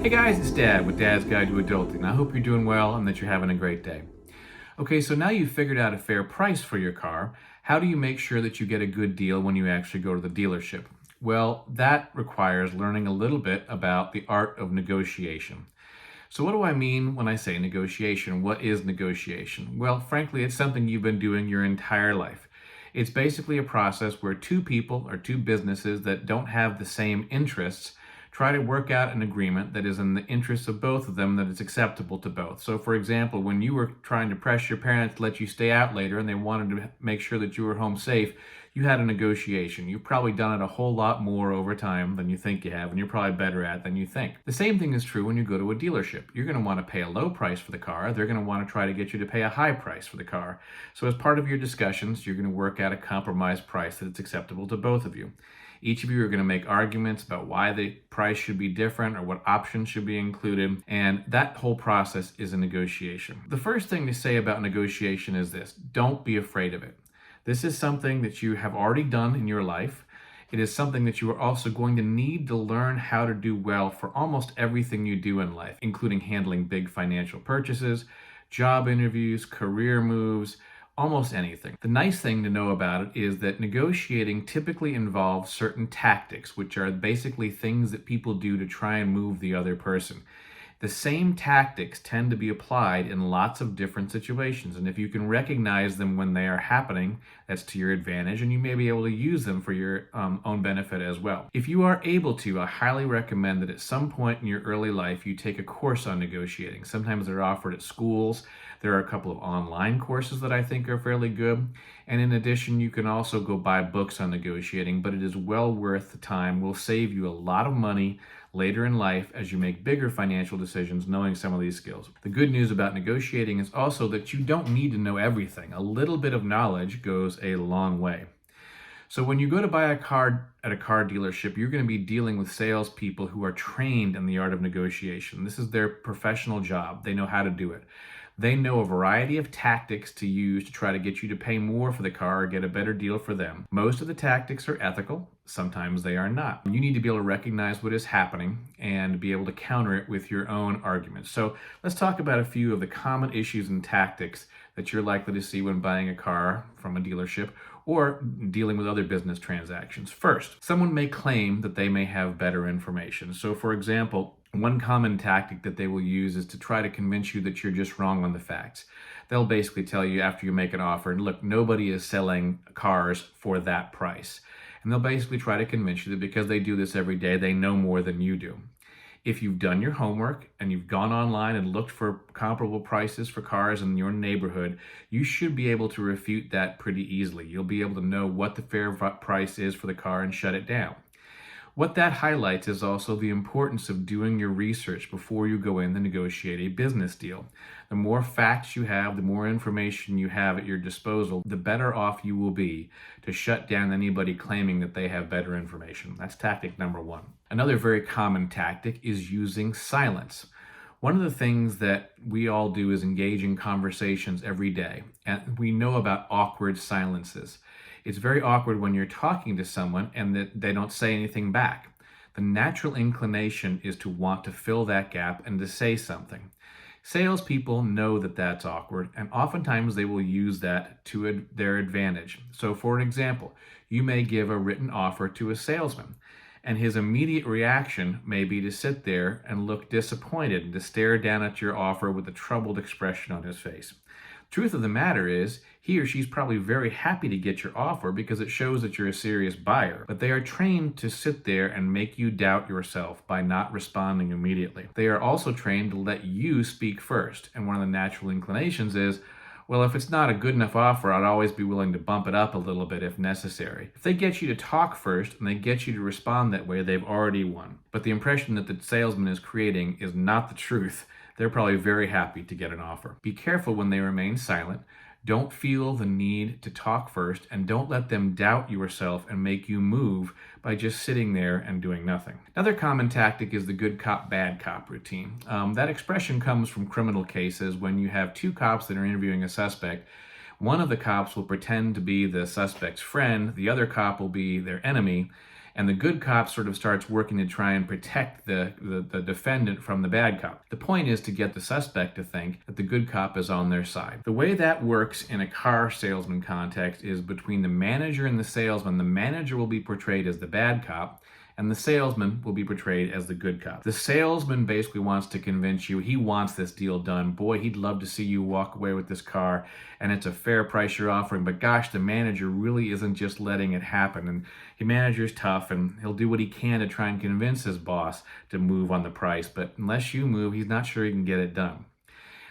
Hey guys, it's Dad with Dad's Guide to Adulting. I hope you're doing well and that you're having a great day. Okay, so now you've figured out a fair price for your car. How do you make sure that you get a good deal when you actually go to the dealership? Well, that requires learning a little bit about the art of negotiation. So, what do I mean when I say negotiation? What is negotiation? Well, frankly, it's something you've been doing your entire life. It's basically a process where two people or two businesses that don't have the same interests try to work out an agreement that is in the interests of both of them, that is acceptable to both. So, for example, when you were trying to press your parents to let you stay out later and they wanted to make sure that you were home safe, you had a negotiation. You've probably done it a whole lot more over time than you think you have, and you're probably better at than you think. The same thing is true when you go to a dealership. You're going to want to pay a low price for the car. They're going to want to try to get you to pay a high price for the car. So as part of your discussions, you're going to work out a compromise price that's acceptable to both of you. Each of you are going to make arguments about why the price should be different or what options should be included, and that whole process is a negotiation. The first thing to say about negotiation is this: don't be afraid of it. This is something that you have already done in your life. It is something that you are also going to need to learn how to do well for almost everything you do in life, including handling big financial purchases, job interviews, career moves, almost anything. The nice thing to know about it is that negotiating typically involves certain tactics, which are basically things that people do to try and move the other person. The same tactics tend to be applied in lots of different situations, and if you can recognize them when they are happening, that's to your advantage, and you may be able to use them for your own benefit as well. If you are able to, I highly recommend that at some point in your early life you take a course on negotiating. Sometimes they're offered at schools. There are a couple of online courses that I think are fairly good, and in addition, you can also go buy books on negotiating, but it is well worth the time. Will save you a lot of money later in life as you make bigger financial decisions knowing some of these skills. The good news about negotiating is also that you don't need to know everything. A little bit of knowledge goes a long way. So when you go to buy a car at a car dealership, you're going to be dealing with salespeople who are trained in the art of negotiation. This is their professional job. They know how to do it. They know a variety of tactics to use to try to get you to pay more for the car or get a better deal for them. Most of the tactics are ethical. Sometimes they are not. You need to be able to recognize what is happening and be able to counter it with your own arguments. So let's talk about a few of the common issues and tactics that you're likely to see when buying a car from a dealership or dealing with other business transactions. First, someone may claim that they may have better information. So for example, one common tactic that they will use is to try to convince you that you're just wrong on the facts. They'll basically tell you after you make an offer, and look, nobody is selling cars for that price. And they'll basically try to convince you that because they do this every day, they know more than you do. If you've done your homework and you've gone online and looked for comparable prices for cars in your neighborhood, you should be able to refute that pretty easily. You'll be able to know what the fair price is for the car and shut it down. What that highlights is also the importance of doing your research before you go in to negotiate a business deal. The more facts you have, the more information you have at your disposal, the better off you will be to shut down anybody claiming that they have better information. That's tactic number one. Another very common tactic is using silence. One of the things that we all do is engage in conversations every day, and we know about awkward silences. It's very awkward when you're talking to someone and that they don't say anything back. The natural inclination is to want to fill that gap and to say something. Salespeople know that that's awkward, and oftentimes they will use that to their advantage. So for an example, you may give a written offer to a salesman, and his immediate reaction may be to sit there and look disappointed and to stare down at your offer with a troubled expression on his face. Truth of the matter is, he or she's probably very happy to get your offer because it shows that you're a serious buyer, but they are trained to sit there and make you doubt yourself by not responding immediately. They are also trained to let you speak first, and one of the natural inclinations is, well, if it's not a good enough offer, I'd always be willing to bump it up a little bit if necessary. If they get you to talk first and they get you to respond that way, they've already won. But the impression that the salesman is creating is not the truth. They're probably very happy to get an offer. Be careful when they remain silent. Don't feel the need to talk first, and don't let them doubt yourself and make you move by just sitting there and doing nothing. Another common tactic is the good cop, bad cop routine. That expression comes from criminal cases when you have two cops that are interviewing a suspect. One of the cops will pretend to be the suspect's friend, the other cop will be their enemy, and the good cop sort of starts working to try and protect the defendant from the bad cop. The point is to get the suspect to think that the good cop is on their side. The way that works in a car salesman context is between the manager and the salesman. The manager will be portrayed as the bad cop, and the salesman will be portrayed as the good cop. The salesman basically wants to convince you he wants this deal done. Boy, he'd love to see you walk away with this car, and it's a fair price you're offering, but gosh, the manager really isn't just letting it happen. And the manager's tough, and he'll do what he can to try and convince his boss to move on the price, but unless you move, he's not sure he can get it done.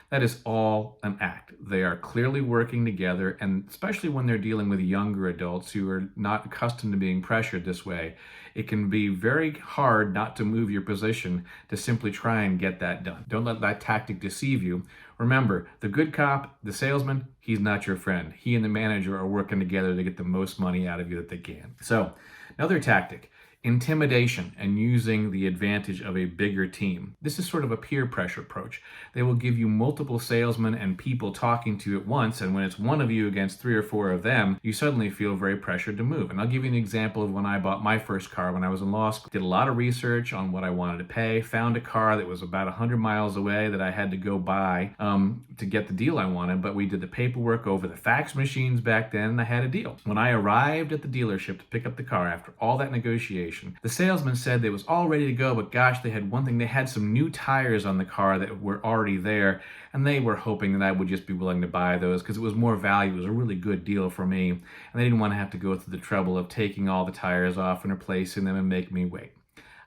That is all an act. They are clearly working together, and especially when they're dealing with younger adults who are not accustomed to being pressured this way, it can be very hard not to move your position to simply try and get that done. Don't let that tactic deceive you. Remember, the good cop, the salesman, he's not your friend. He and the manager are working together to get the most money out of you that they can. So, another tactic. Intimidation and using the advantage of a bigger team. This is sort of a peer pressure approach. They will give you multiple salesmen and people talking to you at once, and when it's one of you against 3 or 4 of them, you suddenly feel very pressured to move. And I'll give you an example of when I bought my first car when I was in law school. Did a lot of research on what I wanted to pay, found a car that was about 100 miles away that I had to go buy to get the deal I wanted, but we did the paperwork over the fax machines back then, and I had a deal. When I arrived at the dealership to pick up the car after all that negotiation, the salesman said they was all ready to go, but gosh, they had one thing. They had some new tires on the car that were already there, and they were hoping that I would just be willing to buy those because it was more value. It was a really good deal for me, and they didn't want to have to go through the trouble of taking all the tires off and replacing them and make me wait.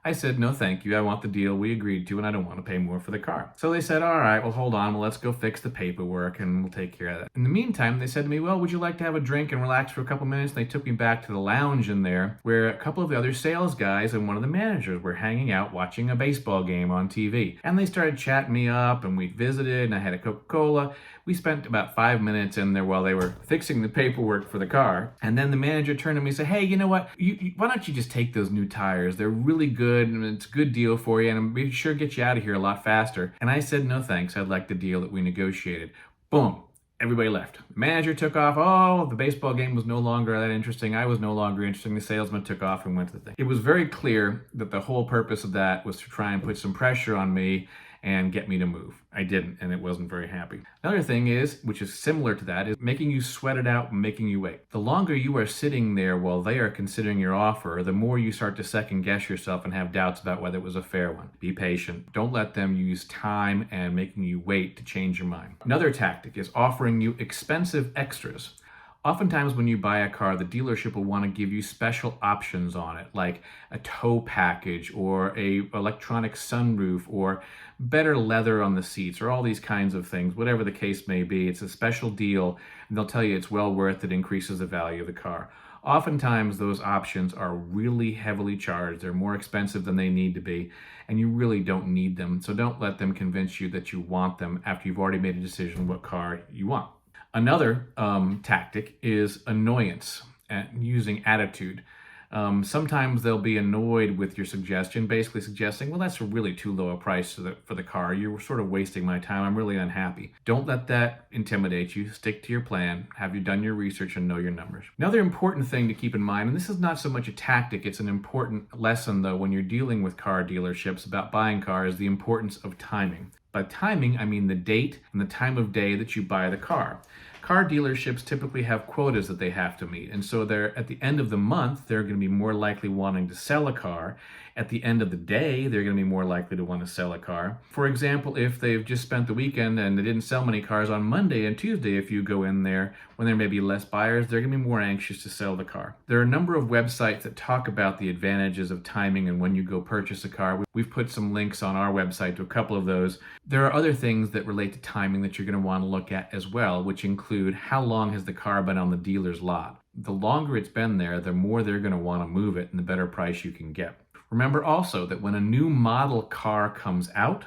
I said, no, thank you. I want the deal we agreed to, and I don't want to pay more for the car. So they said, all right, well, hold on. Well, let's go fix the paperwork, and we'll take care of that. In the meantime, they said to me, well, would you like to have a drink and relax for a couple minutes? And they took me back to the lounge in there where a couple of the other sales guys and one of the managers were hanging out watching a baseball game on TV. And they started chatting me up, and we visited, and I had a Coca-Cola. We spent about 5 minutes in there while they were fixing the paperwork for the car. And then the manager turned to me and said, hey, you know what? Why don't you just take those new tires? They're really good, and it's a good deal for you, and I'm be sure to get you out of here a lot faster. And I said, no thanks. I'd like the deal that we negotiated. Boom. Everybody left. The manager took off. Oh, the baseball game was no longer that interesting. I was no longer interesting. The salesman took off and went to the thing. It was very clear that the whole purpose of that was to try and put some pressure on me and get me to move. I didn't, and it wasn't very happy. Another thing is, which is similar to that, is making you sweat it out and making you wait. The longer you are sitting there while they are considering your offer, the more you start to second guess yourself and have doubts about whether it was a fair one. Be patient. Don't let them use time and making you wait to change your mind. Another tactic is offering you expensive extras. Oftentimes when you buy a car, the dealership will want to give you special options on it, like a tow package or a electronic sunroof or better leather on the seats or all these kinds of things. Whatever the case may be, it's a special deal, and they'll tell you it's well worth it, increases the value of the car. Oftentimes those options are really heavily charged. They're more expensive than they need to be, and you really don't need them. So don't let them convince you that you want them after you've already made a decision what car you want. Another tactic is annoyance and using attitude. Sometimes they'll be annoyed with your suggestion, basically suggesting, well, that's really too low a price for the car. You're sort of wasting my time. I'm really unhappy. Don't let that intimidate you. Stick to your plan. Have you done your research and know your numbers? Another important thing to keep in mind, and this is not so much a tactic, it's an important lesson, though, when you're dealing with car dealerships about buying cars, the importance of timing. By timing, I mean the date and the time of day that you buy the car. Car dealerships typically have quotas that they have to meet, and so they're at the end of the month, they're going to be more likely wanting to sell a car. At the end of the day, they're going to be more likely to want to sell a car. For example, if they've just spent the weekend and they didn't sell many cars on Monday and Tuesday, if you go in there when there may be less buyers, they're going to be more anxious to sell the car. There are a number of websites that talk about the advantages of timing and when you go purchase a car. We've put some links on our website to a couple of those. There are other things that relate to timing that you're going to want to look at as well, which include how long has the car been on the dealer's lot. The longer it's been there, the more they're going to want to move it and the better price you can get. Remember also that when a new model car comes out,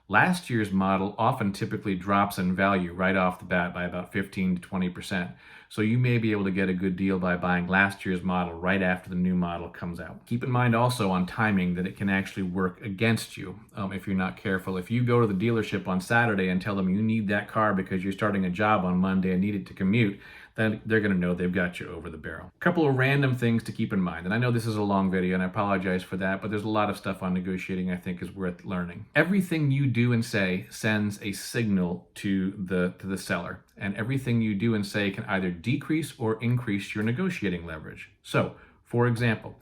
last year's model often typically drops in value right off the bat by about 15 to 20%. So you may be able to get a good deal by buying last year's model right after the new model comes out. Keep in mind also on timing that it can actually work against you if you're not careful. If you go to the dealership on Saturday and tell them you need that car because you're starting a job on Monday and need it to commute, then they're going to know they've got you over the barrel. A couple of random things to keep in mind. And I know this is a long video and I apologize for that, but there's a lot of stuff on negotiating I think is worth learning. Everything you do and say sends a signal to the seller. And everything you do and say can either decrease or increase your negotiating leverage. So, for example,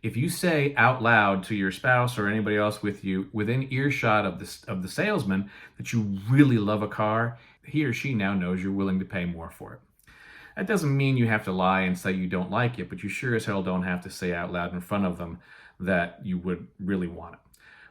if you say out loud to your spouse or anybody else with you within earshot of the salesman that you really love a car, he or she now knows you're willing to pay more for it. That doesn't mean you have to lie and say you don't like it, but you sure as hell don't have to say out loud in front of them that you would really want it.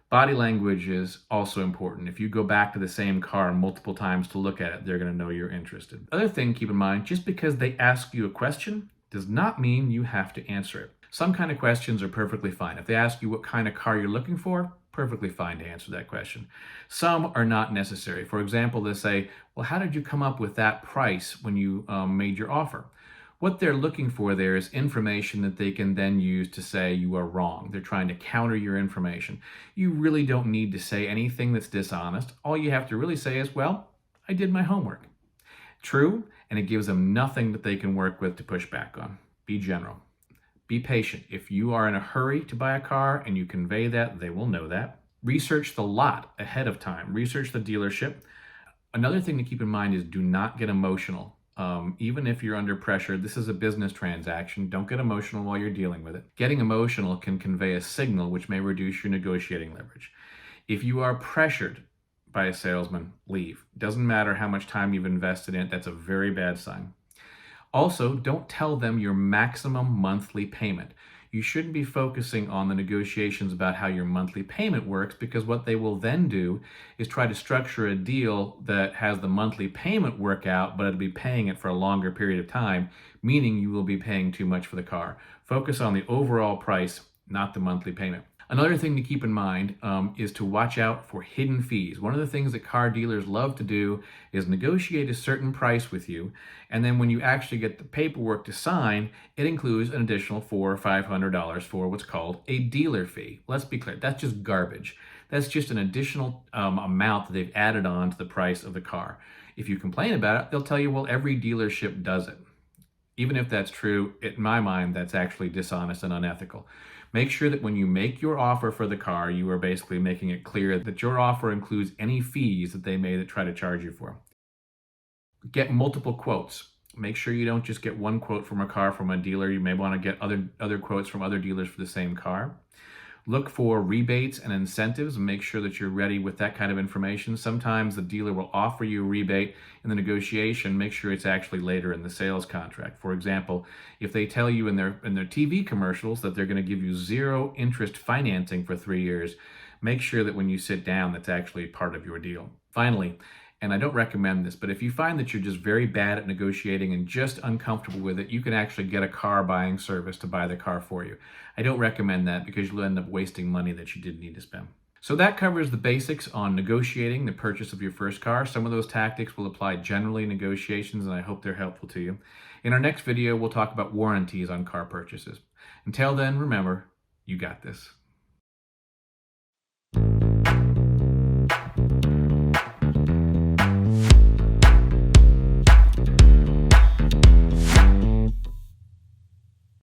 Body language is also important. If you go back to the same car multiple times to look at it, they're going to know you're interested. Other thing, keep in mind, just because they ask you a question does not mean you have to answer it. Some kind of questions are perfectly fine. If they ask you what kind of car you're looking for, perfectly fine to answer that question. Some are not necessary. For example, they say, well, how did you come up with that price when you made your offer? What they're looking for there is information that they can then use to say you are wrong. They're trying to counter your information. You really don't need to say anything that's dishonest. All you have to really say is, well, I did my homework. True, and it gives them nothing that they can work with to push back on. Be general. Be patient. If you are in a hurry to buy a car and you convey that, they will know that. Research the lot ahead of time. Research the dealership. Another thing to keep in mind is do not get emotional. Even if you're under pressure, this is a business transaction. Don't get emotional while you're dealing with it. Getting emotional can convey a signal which may reduce your negotiating leverage. If you are pressured by a salesman, leave. Doesn't matter how much time you've invested in it. That's a very bad sign. Also, don't tell them your maximum monthly payment. You shouldn't be focusing on the negotiations about how your monthly payment works, because what they will then do is try to structure a deal that has the monthly payment work out, but it'll be paying it for a longer period of time, meaning you will be paying too much for the car. Focus on the overall price, not the monthly payment. Another thing to keep in mind is to watch out for hidden fees. One of the things that car dealers love to do is negotiate a certain price with you, and then when you actually get the paperwork to sign, it includes an additional $400 or $500 for what's called a dealer fee. Let's be clear, that's just garbage. That's just an additional amount that they've added on to the price of the car. If you complain about it, they'll tell you, well, every dealership does it. Even if that's true, in my mind, that's actually dishonest and unethical. Make sure that when you make your offer for the car, you are basically making it clear that your offer includes any fees that they may try to charge you for. Get multiple quotes. Make sure you don't just get one quote from a car from a dealer. You may want to get other quotes from other dealers for the same car. Look for rebates and incentives and make sure that you're ready with that kind of information. Sometimes the dealer will offer you a rebate in the negotiation. Make sure it's actually later in the sales contract. For example, if they tell you in their TV commercials that they're going to give you 0 interest financing for 3 years, make sure that when you sit down, that's actually part of your deal. Finally, and I don't recommend this, but if you find that you're just very bad at negotiating and just uncomfortable with it, you can actually get a car buying service to buy the car for you. I don't recommend that because you'll end up wasting money that you didn't need to spend. So that covers the basics on negotiating the purchase of your first car. Some of those tactics will apply generally in negotiations, and I hope they're helpful to you. In our next video, we'll talk about warranties on car purchases. Until then, remember, you got this.